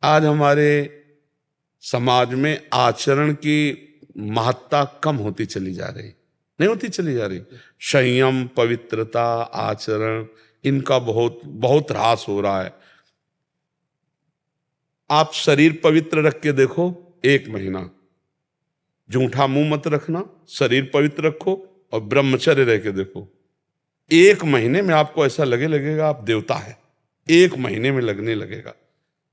आज हमारे समाज में आचरण की महत्ता कम होती चली जा रही, नहीं होती चली जा रही। संयम, पवित्रता, आचरण, इनका बहुत बहुत ह्रास हो रहा है। आप शरीर पवित्र रख के देखो, 1 महीना जूठा मुंह मत रखना, शरीर पवित्र रखो और ब्रह्मचर्य रह के देखो, 1 महीने में आपको ऐसा लगेगा आप देवता है। 1 महीने में लगने लगेगा,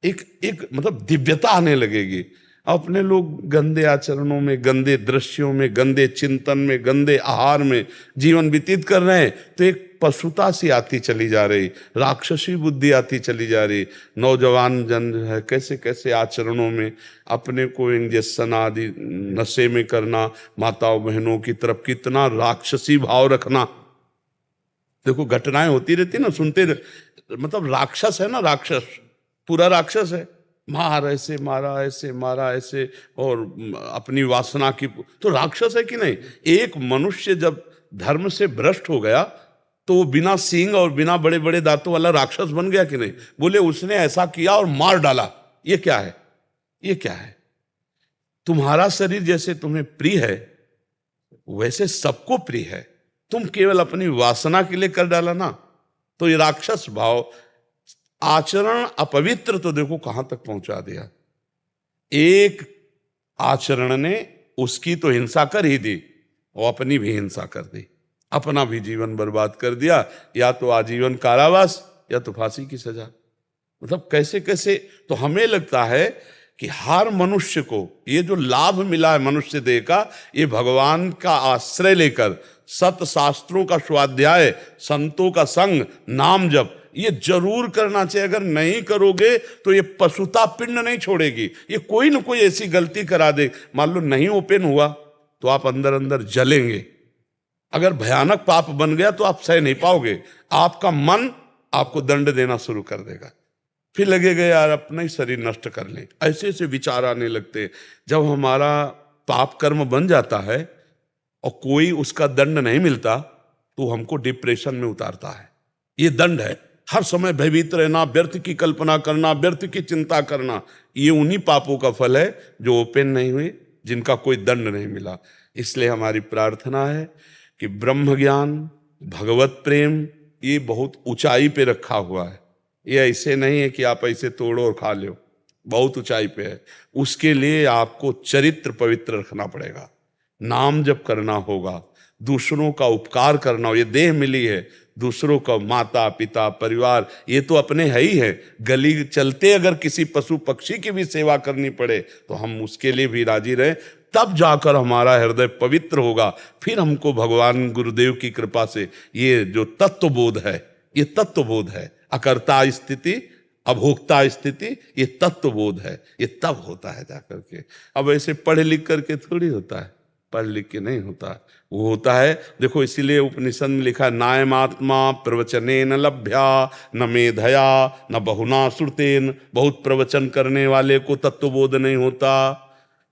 एक मतलब दिव्यता आने लगेगी। अपने लोग गंदे आचरणों में, गंदे दृश्यों में, गंदे चिंतन में, गंदे आहार में जीवन व्यतीत कर रहे हैं, तो एक पशुता सी आती चली जा रही, राक्षसी बुद्धि आती चली जा रही। नौजवान जन जो है कैसे कैसे आचरणों में अपने को इंजेक्शन आदि नशे में करना, माताओं बहनों की तरफ कितना राक्षसी भाव रखना। देखो घटनाएं होती रहती ना, सुनते मतलब राक्षस है ना, राक्षस पूरा राक्षस है। मार ऐसे मारा, ऐसे मारा, ऐसे, और अपनी वासना की, तो राक्षस है कि नहीं। एक मनुष्य जब धर्म से भ्रष्ट हो गया तो वो बिना सींग और बिना बड़े बड़े दांतों वाला राक्षस बन गया कि नहीं। बोले उसने ऐसा किया और मार डाला, ये क्या है, ये क्या है। तुम्हारा शरीर जैसे तुम्हें प्रिय है वैसे सबको प्रिय है, तुम केवल अपनी वासना के लिए कर डाला ना, तो ये राक्षस भाव। आचरण अपवित्र तो देखो कहां तक पहुंचा दिया। एक आचरण ने उसकी तो हिंसा कर ही दी और अपनी भी हिंसा कर दी, अपना भी जीवन बर्बाद कर दिया, या तो आजीवन कारावास या तो फांसी की सजा। मतलब कैसे कैसे। तो हमें लगता है कि हर मनुष्य को ये जो लाभ मिला है मनुष्य देह का, ये भगवान का आश्रय लेकर सत शास्त्रों का स्वाध्याय, संतों का संग, नाम जप, ये जरूर करना चाहिए। अगर नहीं करोगे तो ये पशुता पिंड नहीं छोड़ेगी, ये कोई ना कोई ऐसी गलती करा दे। मान लो नहीं ओपन हुआ तो आप अंदर अंदर जलेंगे। अगर भयानक पाप बन गया तो आप सह नहीं पाओगे, आपका मन आपको दंड देना शुरू कर देगा। फिर लगेगा यार अपना ही शरीर नष्ट कर लें, ऐसे ऐसे विचार आने लगते। जब हमारा पाप कर्म बन जाता है और कोई उसका दंड नहीं मिलता तो हमको डिप्रेशन में उतारता है। ये दंड है, हर समय भयभीत रहना, व्यर्थ की कल्पना करना, व्यर्थ की चिंता करना, ये उन्हीं पापों का फल है जो ओपन नहीं हुए, जिनका कोई दंड नहीं मिला। इसलिए हमारी प्रार्थना है कि ब्रह्म ज्ञान, भगवत प्रेम, ये बहुत ऊंचाई पे रखा हुआ है। ये ऐसे नहीं है कि आप ऐसे तोड़ो और खा लो, बहुत ऊंचाई पे है। उसके लिए आपको चरित्र पवित्र रखना पड़ेगा, नाम जप करना होगा, दूसरों का उपकार करना हो। ये देह मिली है, दूसरों का माता पिता परिवार ये तो अपने है ही है। गली चलते अगर किसी पशु पक्षी की भी सेवा करनी पड़े तो हम उसके लिए भी राजी रहे, तब जाकर हमारा हृदय पवित्र होगा। फिर हमको भगवान गुरुदेव की कृपा से ये जो तत्वबोध है, ये तत्वबोध है, अकर्ता स्थिति अभोक्ता स्थिति, ये तत्वबोध है, ये तब होता है जाकर के। अब ऐसे पढ़ लिख करके थोड़ी होता है, पढ़ लिख के नहीं होता, वो होता है। देखो इसीलिए उपनिषद में लिखा है, नायमात्मा प्रवचने न लभ्या न मेधया न बहुना श्रुतेन। बहुत प्रवचन करने वाले को तत्वबोध नहीं होता,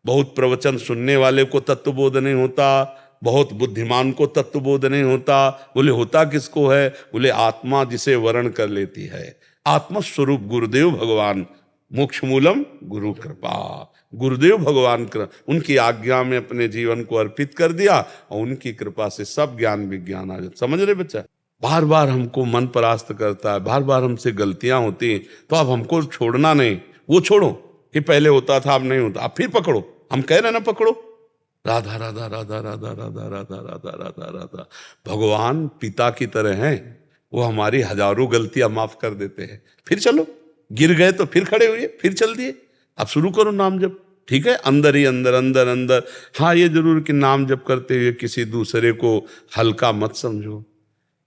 बहुत प्रवचन सुनने वाले को तत्वबोध नहीं होता, बहुत बुद्धिमान को तत्वबोध नहीं होता। बोले होता किसको है? बोले आत्मा जिसे वर्ण कर लेती है, आत्मस्वरूप गुरुदेव भगवान। मोक्ष मूलम गुरु कृपा, गुरुदेव भगवान उनकी आज्ञा में अपने जीवन को अर्पित कर दिया और उनकी कृपा से सब ज्ञान विज्ञान आ जाता। समझ रहे बच्चा? बार बार हमको मन परास्त करता है, बार बार हमसे गलतियां होती हैं, तो अब हमको छोड़ना नहीं। वो छोड़ो कि पहले होता था अब नहीं होता, अब फिर पकड़ो। हम कह रहे ना पकड़ो, राधा राधा राधा राधा राधा राधा राधा राधा राधा। भगवान पिता की तरह हैं, वो हमारी हजारों गलतियां माफ कर देते हैं। फिर चलो, गिर गए तो फिर खड़े हुए, फिर चल दिए, अब शुरू करो नाम जप। ठीक है, अंदर ही अंदर अंदर अंदर। हाँ ये जरूर कि नाम जप करते हुए किसी दूसरे को हल्का मत समझो,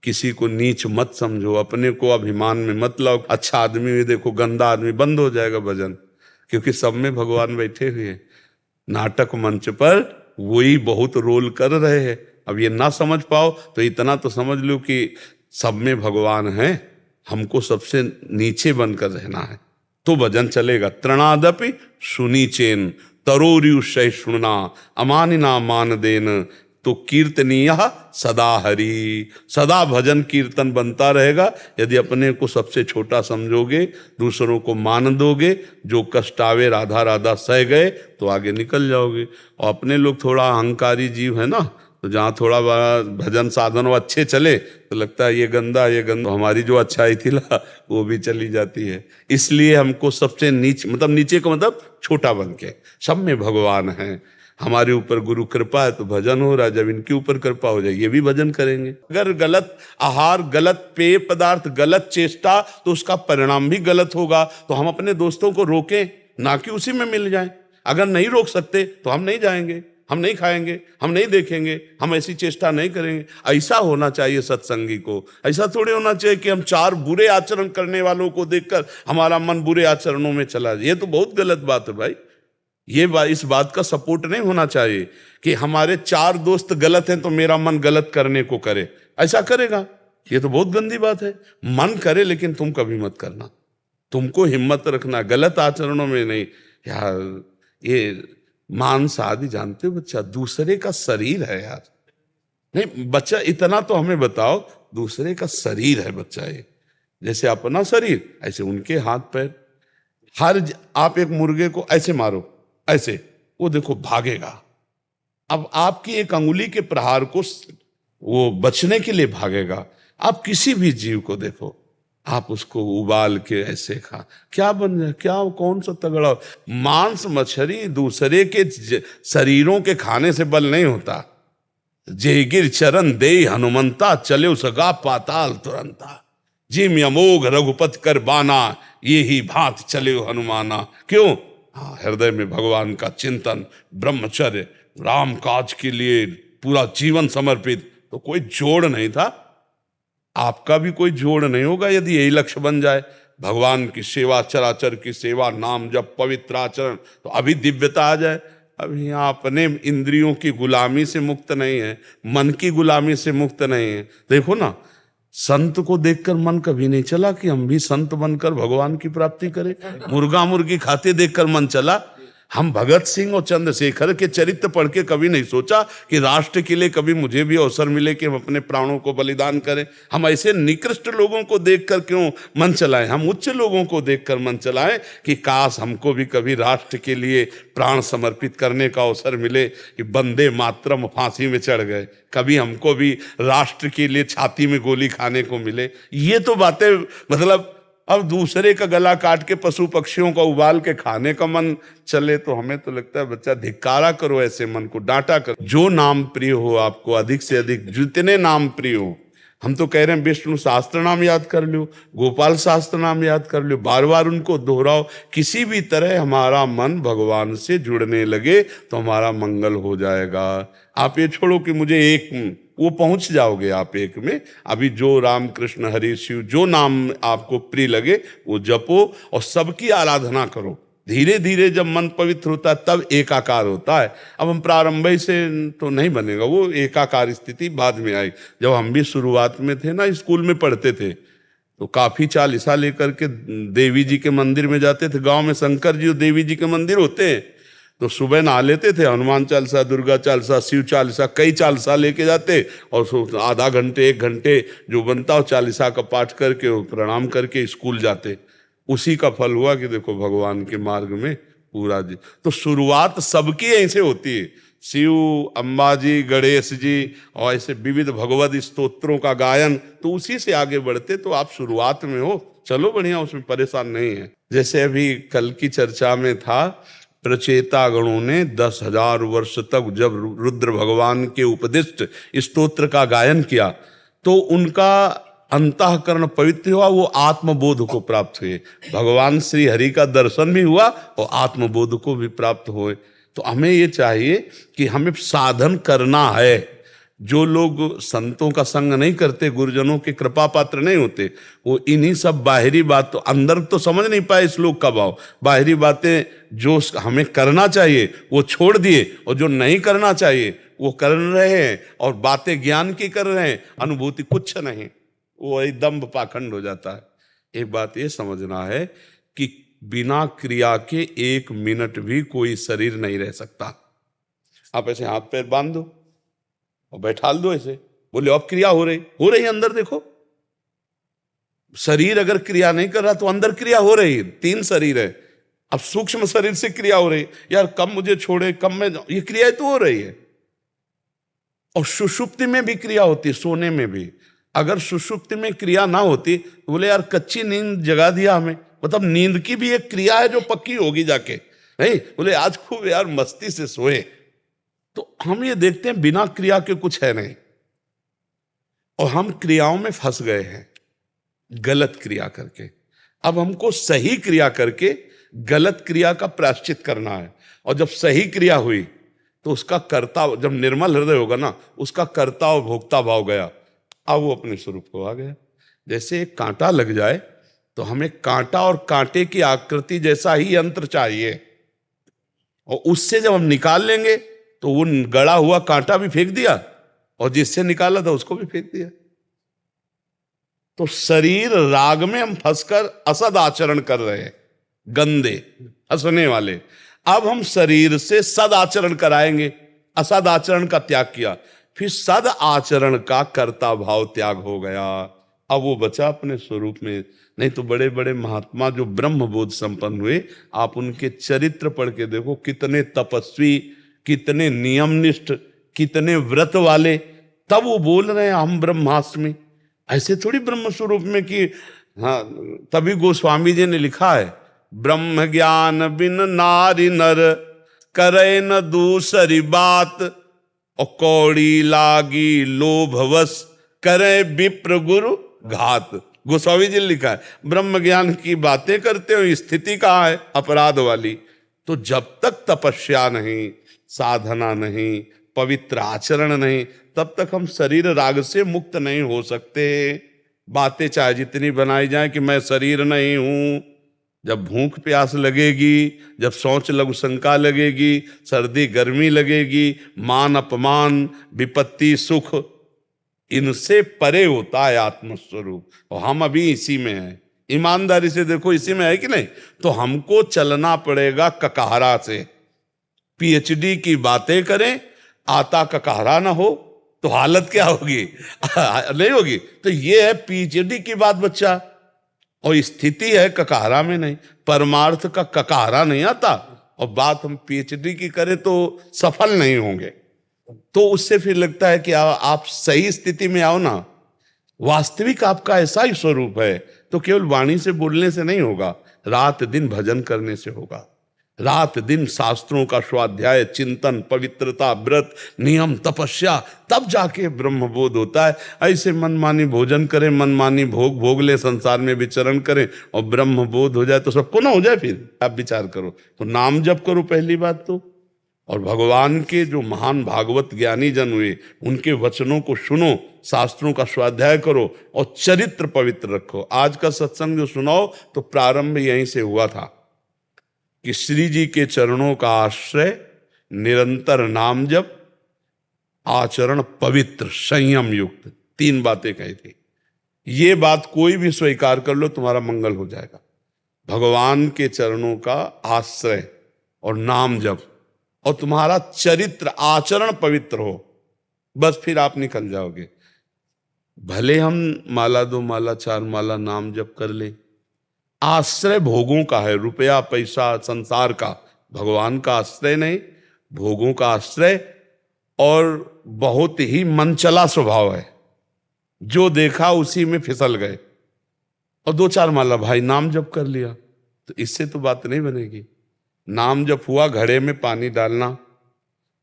किसी को नीच मत समझो, अपने को अभिमान में मत लाओ। अच्छा आदमी भी देखो गंदा आदमी, बंद हो जाएगा भजन, क्योंकि सब में भगवान बैठे हुए। नाटक मंच पर वही बहुत रोल कर रहे हैं। अब ये ना समझ पाओ तो इतना तो समझ लो कि सब में भगवान है, हमको सबसे नीचे बनकर रहना है तो भजन चलेगा। तृणादपि सुनी चेन तरोरियु सहिष्णुना अमानिना मान देन तो कीर्तनीय सदा हरि, सदा भजन कीर्तन बनता रहेगा। यदि अपने को सबसे छोटा समझोगे, दूसरों को मान दोगे, जो कष्ट आवे राधा राधा सह गए, तो आगे निकल जाओगे। और अपने लोग थोड़ा अहंकारी जीव है ना, तो जहाँ थोड़ा बड़ा भजन साधन अच्छे चले तो लगता है ये गंदा ये गंदा, हमारी जो अच्छाई थी ना वो भी चली जाती है। इसलिए हमको सबसे नीचे, मतलब नीचे का मतलब छोटा बन के, सब में भगवान है। हमारे ऊपर गुरु कृपा है तो भजन हो रहा है, जब इनके ऊपर कृपा हो जाए ये भी भजन करेंगे। अगर गलत आहार, गलत पेय पदार्थ, गलत चेष्टा, तो उसका परिणाम भी गलत होगा। तो हम अपने दोस्तों को रोकें, ना कि उसी में मिल जाएं। अगर नहीं रोक सकते तो हम नहीं जाएंगे, हम नहीं खाएंगे, हम नहीं देखेंगे, हम ऐसी चेष्टा नहीं करेंगे। ऐसा होना चाहिए सत्संगी को। ऐसा थोड़े होना चाहिए कि हम चार बुरे आचरण करने वालों को देखकर हमारा मन बुरे आचरणों में चला जाए। ये तो बहुत गलत बात है भाई। ये इस बात का सपोर्ट नहीं होना चाहिए कि हमारे चार दोस्त गलत हैं तो मेरा मन गलत करने को करे। ऐसा करेगा, ये तो बहुत गंदी बात है। मन करे लेकिन तुम कभी मत करना। तुमको हिम्मत रखना, गलत आचरणों में नहीं। यार ये मांस आदि जानते हो बच्चा, दूसरे का शरीर है यार। नहीं बच्चा, इतना तो हमें बताओ, दूसरे का शरीर है बच्चा। ये जैसे अपना शरीर ऐसे उनके हाथ पैर। आप एक मुर्गे को ऐसे मारो, ऐसे, वो देखो भागेगा। अब आपकी एक अंगुली के प्रहार को वो बचने के लिए भागेगा। आप किसी भी जीव को देखो, आप उसको उबाल के ऐसे खा, क्या बन जाए, क्या कौन सा तगड़ा। मांस मछली दूसरे के शरीरों के खाने से बल नहीं होता। जेगिर चरण दे हनुमंता, चले उसगा पाताल तुरंता। जिम अमोघ रघुपति कर बाना, ये ही भांत चले हनुमाना। क्यों? हाँ, हृदय में भगवान का चिंतन, ब्रह्मचर्य, राम काज के लिए पूरा जीवन समर्पित। तो कोई जोड़ नहीं था, आपका भी कोई जोड़ नहीं होगा यदि यही लक्ष्य बन जाए। भगवान की सेवा, चराचर की सेवा, नाम जब, पवित्र आचरण, तो अभी दिव्यता आ जाए। अभी यहाँ अपने इंद्रियों की गुलामी से मुक्त नहीं है, मन की गुलामी से मुक्त नहीं है। देखो ना, संत को देखकर मन कभी नहीं चला कि हम भी संत बनकर भगवान की प्राप्ति करें। मुर्गा मुर्गी खाते देखकर मन चला। हम भगत सिंह और चंद्रशेखर के चरित्र पढ़ के कभी नहीं सोचा कि राष्ट्र के लिए कभी मुझे भी अवसर मिले कि हम अपने प्राणों को बलिदान करें। हम ऐसे निकृष्ट लोगों को देखकर क्यों मन चलाएं? हम उच्च लोगों को देखकर मन चलाएं कि काश हमको भी कभी राष्ट्र के लिए प्राण समर्पित करने का अवसर मिले कि वंदे मातरम फांसी में चढ़ गए, कभी हमको भी राष्ट्र के लिए छाती में गोली खाने को मिले। ये तो बातें, मतलब अब दूसरे का गला काट के पशु पक्षियों का उबाल के खाने का मन चले तो हमें तो लगता है बच्चा धिक्कारा करो ऐसे मन को, डांटा करो। जो नाम प्रिय हो आपको, अधिक से अधिक जितने नाम प्रिय हो। हम तो कह रहे हैं विष्णु शास्त्र नाम याद कर लो, गोपाल शास्त्र नाम याद कर लो, बार बार उनको दोहराओ। किसी भी तरह हमारा मन भगवान से जुड़ने लगे तो हमारा मंगल हो जाएगा। आप ये छोड़ो कि मुझे एक, वो पहुंच जाओगे आप एक में। अभी जो राम कृष्ण हरि शिव, जो नाम आपको प्रिय लगे वो जपो और सबकी आराधना करो। धीरे धीरे जब मन पवित्र होता है तब एकाकार होता है। अब हम प्रारंभ से तो नहीं बनेगा, वो एकाकार स्थिति बाद में आई। जब हम भी शुरुआत में थे ना, स्कूल में पढ़ते थे, तो काफी चालीसा लेकर के देवी जी के मंदिर में जाते थे। गांव में शंकर जी और देवी जी के मंदिर होते हैं, तो सुबह नहा लेते थे, हनुमान चालीसा, दुर्गा चालीसा, शिव चालीसा, कई चालीसा लेके जाते और आधा घंटे एक घंटे जो बनता हो चालीसा का पाठ करके प्रणाम करके स्कूल जाते। उसी का फल हुआ कि देखो भगवान के मार्ग में पूरा जी। तो शुरुआत सबकी ऐसे होती है, शिव, अंबाजी, गणेश जी और ऐसे विविध भगवत स्तोत्रों का गायन, तो उसी से आगे बढ़ते। तो आप शुरुआत में हो, चलो बढ़िया, उसमें परेशान नहीं है। जैसे अभी कल की चर्चा में था, प्रचेता गणों ने 10,000 वर्ष तक जब रुद्र भगवान के उपदिष्ट स्तोत्र का गायन किया तो उनका अंतःकरण पवित्र हुआ, वो आत्मबोध को प्राप्त हुए। भगवान श्री हरि का दर्शन भी हुआ और आत्मबोध को भी प्राप्त हुए। तो हमें ये चाहिए कि हमें साधन करना है। जो लोग संतों का संग नहीं करते, गुरुजनों के कृपा पात्र नहीं होते, वो इन्हीं सब बाहरी बात, तो अंदर तो समझ नहीं पाए श्लोक का भाव। बाहरी बातें जो हमें करना चाहिए वो छोड़ दिए और जो नहीं करना चाहिए वो कर रहे हैं, और बातें ज्ञान की कर रहे हैं, अनुभूति कुछ नहीं, वो एकदम पाखंड हो जाता है। एक बात ये समझना है कि बिना क्रिया के 1 मिनट भी कोई शरीर नहीं रह सकता। आप ऐसे हाथ पैर बांध दो, और बैठाल दो ऐसे। बोले अब क्रिया हो रही है अंदर देखो। शरीर अगर क्रिया नहीं कर रहा तो अंदर क्रिया हो रही है। 3 शरीर है, अब सूक्ष्म शरीर से क्रिया हो रही। यार कब मुझे छोड़े, कब मैं जाऊं, ये क्रिया तो हो रही है। और सुषुप्ति में भी क्रिया होती है, सोने में भी। अगर सुषुप्ति में क्रिया ना होती तो बोले यार कच्ची नींद जगा दिया हमें। मतलब नींद की भी एक क्रिया है जो पक्की होगी जाके। नहीं बोले आज खूब यार मस्ती से सोए। तो हम ये देखते हैं बिना क्रिया के कुछ है नहीं, और हम क्रियाओं में फंस गए हैं गलत क्रिया करके। अब हमको सही क्रिया करके गलत क्रिया का प्रायश्चित करना है। और जब सही क्रिया हुई तो उसका कर्ता, जब निर्मल हृदय होगा ना, उसका कर्ता और भोक्ता भाव गया, अब वो अपने स्वरूप को आ गया। जैसे एक कांटा लग जाए तो हमें कांटा और कांटे की आकृति जैसा ही यंत्र चाहिए, और उससे जब हम निकाल लेंगे तो वो गड़ा हुआ कांटा भी फेंक दिया और जिससे निकाला था उसको भी फेंक दिया। तो शरीर राग में हम फंसकर असद आचरण कर रहे हैं, गंदे हंसने वाले। अब हम शरीर से सद आचरण कराएंगे, असद आचरण का त्याग किया, फिर सद आचरण का कर्ता भाव त्याग हो गया। अब वो बचा अपने स्वरूप में। नहीं तो बड़े बड़े महात्मा जो ब्रह्म बोध संपन्न हुए, आप उनके चरित्र पढ़ के देखो, कितने तपस्वी, कितने नियमनिष्ठ, कितने व्रत वाले, तब वो बोल रहे हैं हम ब्रह्मास्मि। ऐसे थोड़ी ब्रह्म स्वरूप में कि हाँ। तभी गोस्वामी जी ने लिखा है, ब्रह्म ज्ञान बिन नारी नर करे न दूसरी बात, और कौड़ी लागी लोभवश करे विप्र गुरु घात। गोस्वामी जी ने लिखा है ब्रह्म ज्ञान की बातें करते हो, स्थिति कहाँ है अपराध वाली। तो जब तक तपस्या नहीं, साधना नहीं, पवित्र आचरण नहीं, तब तक हम शरीर राग से मुक्त नहीं हो सकते। बातें चाहे जितनी बनाई जाए कि मैं शरीर नहीं हूं, जब भूख प्यास लगेगी, जब सोच लघु शंका लगेगी, सर्दी गर्मी लगेगी, मान अपमान, विपत्ति सुख, इनसे परे होता है आत्मस्वरूप। और हम अभी इसी में हैं। ईमानदारी से देखो, इसी में है कि नहीं? तो हमको चलना पड़ेगा ककहरा से। पीएचडी की बातें करें, आता ककहरा ना हो तो हालत क्या होगी? नहीं होगी। तो ये है पीएचडी की बात बच्चा, और स्थिति है ककहरा में नहीं। परमार्थ का ककहरा नहीं आता, और बात हम पीएचडी की करें तो सफल नहीं होंगे। तो उससे फिर लगता है कि आप सही स्थिति में आओ ना। वास्तविक आपका ऐसा ही स्वरूप है, तो केवल वाणी से बोलने से नहीं होगा, रात दिन भजन करने से होगा। रात दिन शास्त्रों का स्वाध्याय, चिंतन, पवित्रता, व्रत, नियम, तपस्या, तब जाके ब्रह्म बोध होता है। ऐसे मनमानी भोजन करें, मनमानी भोग भोग ले, संसार में विचरण करें, और ब्रह्म बोध हो जाए तो सबको ना हो जाए। फिर आप विचार करो तो नाम जप करो पहली बात तो, और भगवान के जो महान भागवत ज्ञानी जन हुए उनके वचनों को सुनो, शास्त्रों का स्वाध्याय करो, और चरित्र पवित्र रखो। आज का सत्संग जो सुनाओ तो प्रारंभ यहीं से हुआ था कि श्री जी के चरणों का आश्रय, निरंतर नाम जप, आचरण पवित्र, संयम युक्त, 3 बातें कही थी। ये बात कोई भी स्वीकार कर लो, तुम्हारा मंगल हो जाएगा। भगवान के चरणों का आश्रय और नाम जप, और तुम्हारा चरित्र आचरण पवित्र हो, बस फिर आप निकल जाओगे। भले हम माला 2 माला 4 माला नाम जप कर ले, आश्रय भोगों का है, रुपया पैसा संसार का, भगवान का आश्रय नहीं, भोगों का आश्रय। और बहुत ही मनचला स्वभाव है, जो देखा उसी में फिसल गए। और 2-4 माला भाई नाम जप कर लिया, तो इससे तो बात नहीं बनेगी। नाम जप हुआ, घड़े में पानी डालना,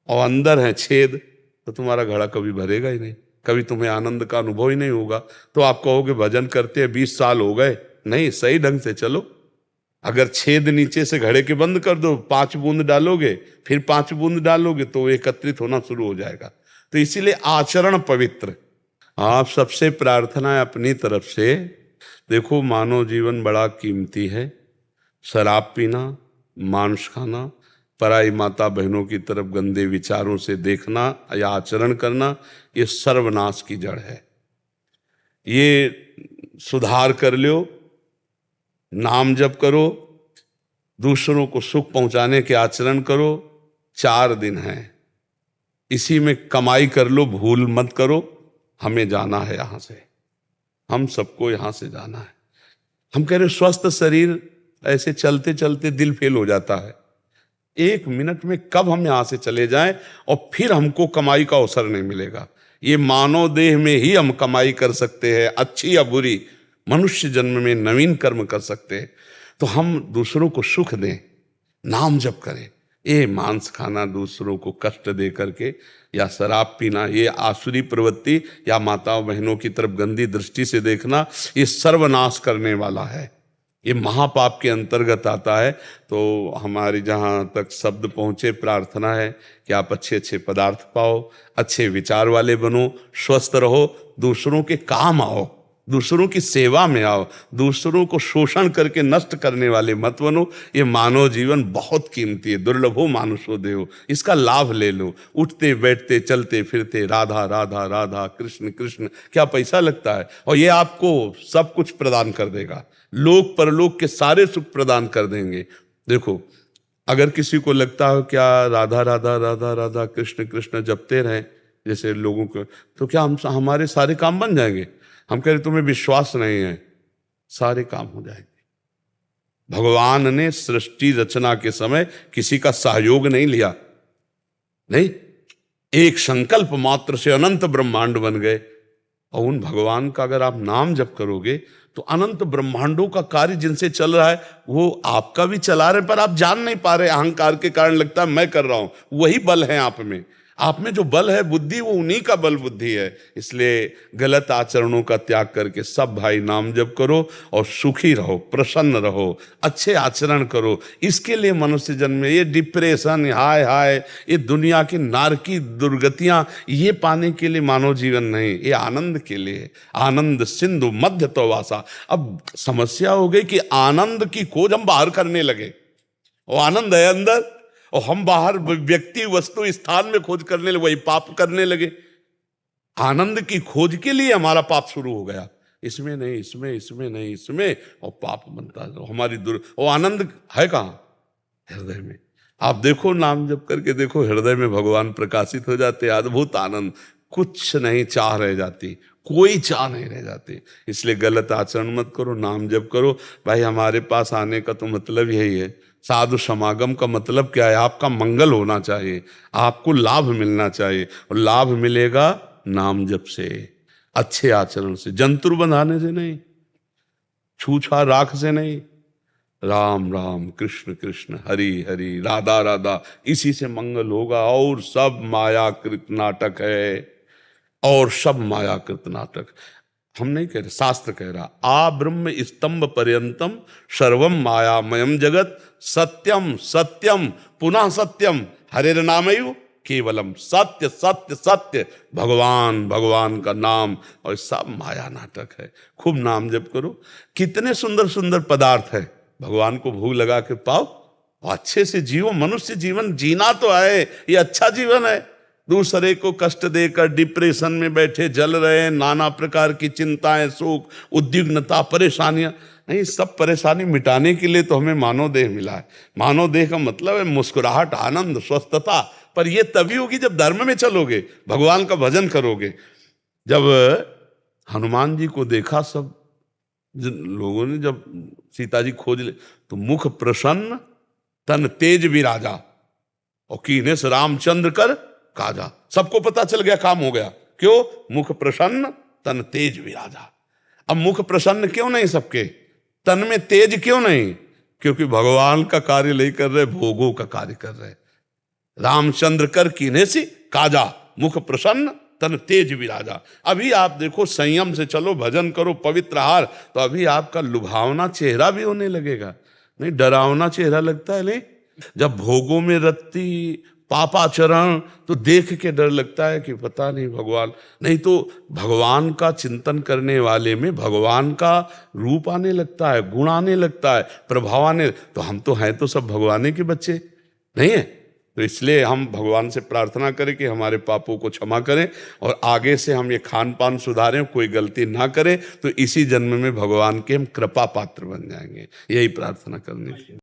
और अंदर है छेद, तो तुम्हारा घड़ा कभी भरेगा ही नहीं, कभी तुम्हें आनंद का अनुभव ही नहीं होगा। तो आप कहोगे भजन करते हैं 20 साल हो गए, नहीं, सही ढंग से चलो। अगर छेद नीचे से घड़े के बंद कर दो, 5 बूंद डालोगे, फिर 5 बूंद डालोगे, तो एकत्रित होना शुरू हो जाएगा। तो इसीलिए आचरण पवित्र। आप सबसे प्रार्थना है अपनी तरफ से, देखो मानव जीवन बड़ा कीमती है। शराब पीना, मांस खाना, पराई माता बहनों की तरफ गंदे विचारों से देखना या आचरण करना, ये सर्वनाश की जड़ है। ये सुधार कर लो, नाम जप करो, दूसरों को सुख पहुंचाने के आचरण करो। 4 दिन हैं, इसी में कमाई कर लो, भूल मत करो। हमें जाना है यहां से, हम सबको यहां से जाना है। हम कह रहे स्वस्थ शरीर, ऐसे चलते चलते दिल फेल हो जाता है। 1 मिनट में कब हम यहां से चले जाएं और फिर हमको कमाई का अवसर नहीं मिलेगा। ये मानव देह में ही हम कमाई कर सकते हैं, अच्छी या बुरी। मनुष्य जन्म में नवीन कर्म कर सकते हैं। तो हम दूसरों को सुख दें, नाम जप करें। ये मांस खाना, दूसरों को कष्ट दे करके, या शराब पीना, ये आसुरी प्रवृत्ति, या माताओं बहनों की तरफ गंदी दृष्टि से देखना, ये सर्वनाश करने वाला है। ये महापाप के अंतर्गत आता है। तो हमारी जहाँ तक शब्द पहुँचे, प्रार्थना है कि आप अच्छे अच्छे पदार्थ पाओ, अच्छे विचार वाले बनो, स्वस्थ रहो, दूसरों के काम आओ, दूसरों की सेवा में आओ, दूसरों को शोषण करके नष्ट करने वाले मत बनो। ये मानव जीवन बहुत कीमती है, दुर्लभो मानुषो देहो, इसका लाभ ले लो। उठते बैठते चलते फिरते राधा राधा राधा, कृष्ण कृष्ण, क्या पैसा लगता है? और ये आपको सब कुछ प्रदान कर देगा, लोक परलोक के सारे सुख प्रदान कर देंगे। देखो, अगर किसी को लगता हो क्या राधा राधा राधा राधा कृष्ण कृष्ण जपते रहें जैसे लोगों को, तो क्या हमारे सारे काम बन जाएंगे? हम कह रहे तुम्हें विश्वास नहीं है, सारे काम हो जाएंगे। भगवान ने सृष्टि रचना के समय किसी का सहयोग नहीं लिया, नहीं, एक संकल्प मात्र से अनंत ब्रह्मांड बन गए। और उन भगवान का अगर आप नाम जप करोगे तो अनंत ब्रह्मांडों का कार्य जिनसे चल रहा है वो आपका भी चला रहे, पर आप जान नहीं पा रहे। अहंकार के कारण लगता है मैं कर रहा हूं, वही बल है आप में। आप में जो बल है बुद्धि, वो उन्हीं का बल बुद्धि है। इसलिए गलत आचरणों का त्याग करके सब भाई नाम जप करो और सुखी रहो, प्रसन्न रहो, अच्छे आचरण करो। इसके लिए मनुष्य जन्म में ये डिप्रेशन, हाय हाय, ये दुनिया की नारकी दुर्गतियां, ये पाने के लिए मानव जीवन नहीं, ये आनंद के लिए। आनंद सिंधु मध्य तो वासा। अब समस्या हो गई कि आनंद की खोज हम बाहर करने लगे। वो आनंद है अंदर और हम बाहर व्यक्ति वस्तु स्थान में खोज करने लगे, वही पाप करने लगे। आनंद की खोज के लिए हमारा पाप शुरू हो गया, इसमें नहीं, इसमें, इसमें नहीं, इसमें, और पाप बनता है हमारी वो आनंद है कहाँ? हृदय में। आप देखो, नाम जप करके देखो, हृदय में भगवान प्रकाशित हो जाते, अद्भुत आनंद, कुछ नहीं चाह रह जाती, कोई चाह नहीं रह जाती। इसलिए गलत आचरण मत करो, नाम जप करो। भाई हमारे पास आने का तो मतलब यही है, साधु समागम का मतलब क्या है? आपका मंगल होना चाहिए, आपको लाभ मिलना चाहिए, और लाभ मिलेगा नाम जप से, अच्छे आचरण से, जंतुर बंधाने से नहीं, छूछा राख से नहीं। राम राम कृष्ण कृष्ण हरि हरि राधा राधा, इसी से मंगल होगा। और सब मायाकृत नाटक है, और सब मायाकृत नाटक। हम नहीं कह रहे, शास्त्र कह रहा, आ ब्रह्म स्तंभ पर्यंतम सर्वम मायामयम जगत सत्यम सत्यम पुनः सत्यम हरेर नामयु केवलम। सत्य सत्य सत्य, भगवान भगवान का नाम, और सब माया नाटक है। खूब नाम जप करो। कितने सुंदर सुंदर पदार्थ है, भगवान को भूख लगा के पाओ और अच्छे से जियो। मनुष्य जीवन जीना तो है, ये अच्छा जीवन है। दूसरे को कष्ट देकर डिप्रेशन में बैठे जल रहे हैं, नाना प्रकार की चिंताएं, सुख, उद्विग्नता, परेशानियां। नहीं, सब परेशानी मिटाने के लिए तो हमें मानव देह मिला है। मानव देह का मतलब है मुस्कुराहट, आनंद, स्वस्थता। पर यह तभी होगी जब धर्म में चलोगे, भगवान का भजन करोगे। जब हनुमान जी को देखा सब लोगों ने, जब सीता जी खोज ले, तो मुख प्रसन्न तन तेज विराजा, और कीने से रामचंद्र कर काजा। सबको पता चल गया, काम हो गया। क्यों? मुख प्रसन्न तन तेज विराजा। अब मुख प्रसन्न क्यों नहीं सबके, तन में तेज क्यों नहीं? क्योंकि भगवान का कार्य नहीं कर रहे, भोगों का कार्य कर रहे। रामचंद्र कर कीने से काजा, मुख प्रसन्न तन तेज विराजा। अभी आप देखो, संयम से चलो, भजन करो, पवित्र आहार, तो अभी आपका लुभावना चेहरा भी होने लगेगा। नहीं, डरावना चेहरा लगता है नहीं। जब भोगों में रत्ती, पापाचरण, तो देख के डर लगता है कि पता नहीं भगवान। नहीं तो भगवान का चिंतन करने वाले में भगवान का रूप आने लगता है, गुण आने लगता है, प्रभाव आने। तो हम तो हैं तो सब भगवान के बच्चे नहीं है। तो इसलिए हम भगवान से प्रार्थना करें कि हमारे पापों को क्षमा करें, और आगे से हम ये खान पान सुधारें, कोई गलती ना करें, तो इसी जन्म में भगवान के हम कृपा पात्र बन जाएंगे। यही प्रार्थना करनी चाहिए।